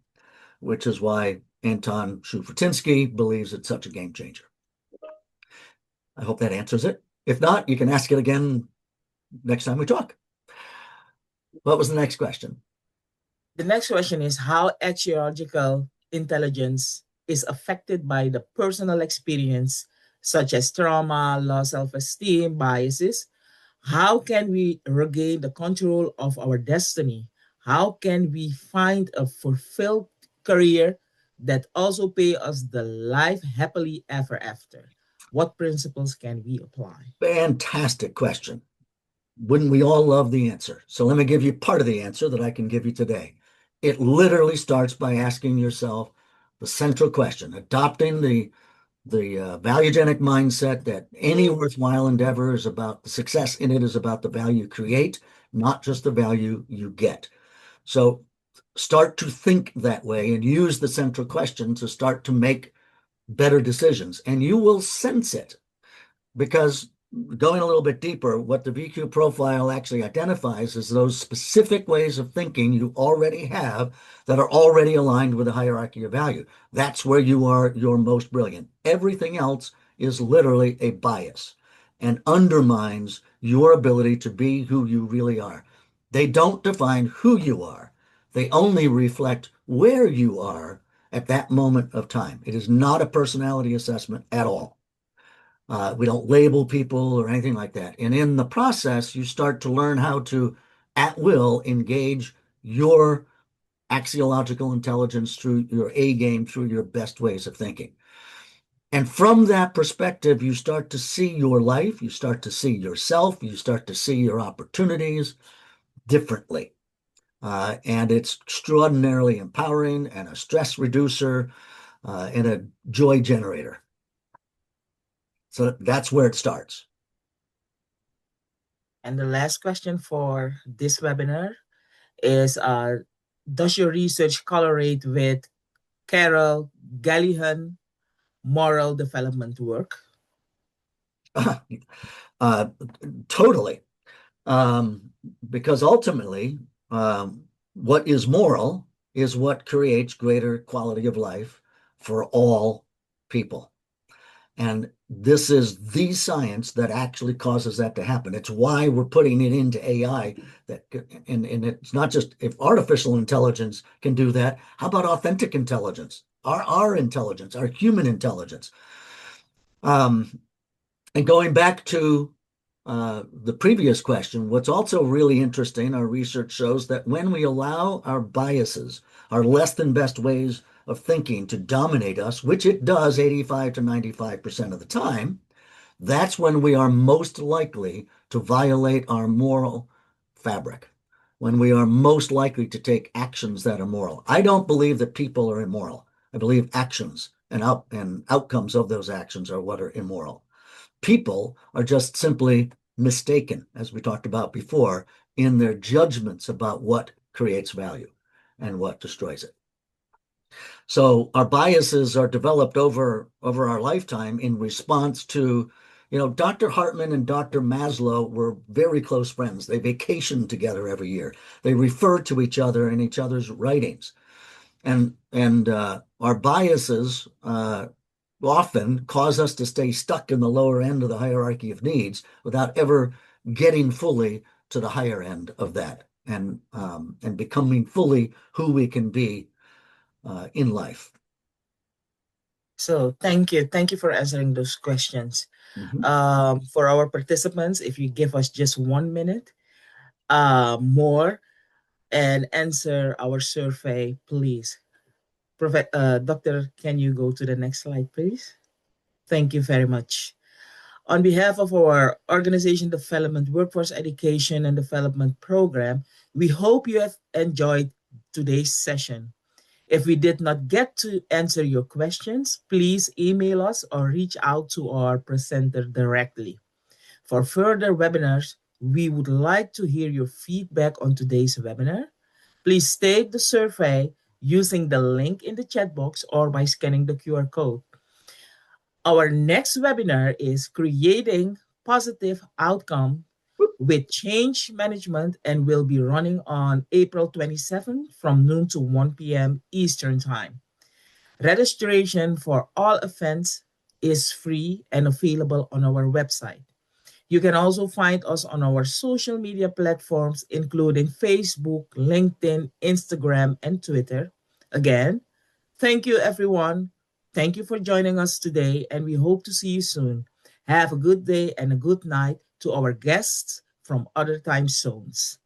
which is why Anton Shufutinsky believes it's such a game changer. I hope that answers it. If not, you can ask it again next time we talk. What was the next question? The next question is how axiological intelligence is affected by the personal experience, such as trauma, low self-esteem, biases. How can we regain the control of our destiny? How can we find a fulfilled career that also pay us the life happily ever after? What principles can we apply? Fantastic question. Wouldn't we all love the answer? So let me give you part of the answer that I can give you today. It literally starts by asking yourself the central question, adopting the valuegenic mindset that any worthwhile endeavor is about the success in it is about the value you create, not just the value you get. So start to think that way and use the central question to start to make better decisions, and you will sense it. Because going a little bit deeper, what the VQ profile actually identifies is those specific ways of thinking you already have that are already aligned with the hierarchy of value. That's where you are your most brilliant. Everything else is literally a bias and undermines your ability to be who you really are. They don't define who you are. They only reflect where you are at that moment of time. It is not a personality assessment at all. We don't label people or anything like that. And in the process, you start to learn how to, at will, engage your axiological intelligence through your A game, through your best ways of thinking. And from that perspective, you start to see your life, you start to see yourself, you start to see your opportunities differently. And it's extraordinarily empowering and a stress reducer and a joy generator. So that's where it starts. And the last question for this webinar is, does your research correlate with Carol Gallihan moral development work? uh, Totally. Because ultimately, what is moral is what creates greater quality of life for all people. And this is the science that actually causes that to happen. It's why we're putting it into AI. And it's not just if artificial intelligence can do that, how about authentic intelligence, our intelligence, our human intelligence? And going back to the previous question, what's also really interesting, our research shows that when we allow our biases, our less than best ways of thinking to dominate us, which it does 85 to 95% of the time, that's when we are most likely to violate our moral fabric, when we are most likely to take actions that are moral. I don't believe that people are immoral. I believe actions and outcomes of those actions are what are immoral. People are just simply mistaken, as we talked about before, in their judgments about what creates value and what destroys it. So our biases are developed over our lifetime in response to, Dr. Hartman and Dr. Maslow were very close friends. They vacationed together every year. They referred to each other in each other's writings. And our biases often cause us to stay stuck in the lower end of the hierarchy of needs without ever getting fully to the higher end of that and becoming fully who we can be in life. So thank you for answering those questions. Mm-hmm. For our participants, if you give us just 1 minute more and answer our survey, please. Doctor, can you go to the next slide, please? Thank you very much. On behalf of our Organization Development Workforce Education and Development Program, we hope you have enjoyed today's session. If we did not get to answer your questions, please email us or reach out to our presenter directly. For further webinars, we would like to hear your feedback on today's webinar. Please take the survey using the link in the chat box or by scanning the QR code. Our next webinar is Creating Positive Outcome with Change Management and will be running on April 27th from noon to 1 p.m. Eastern Time. Registration for all events is free and available on our website. You can also find us on our social media platforms, including Facebook, LinkedIn, Instagram, and Twitter. Again, thank you, everyone. Thank you for joining us today, and we hope to see you soon. Have a good day and a good night to our guests from other time zones.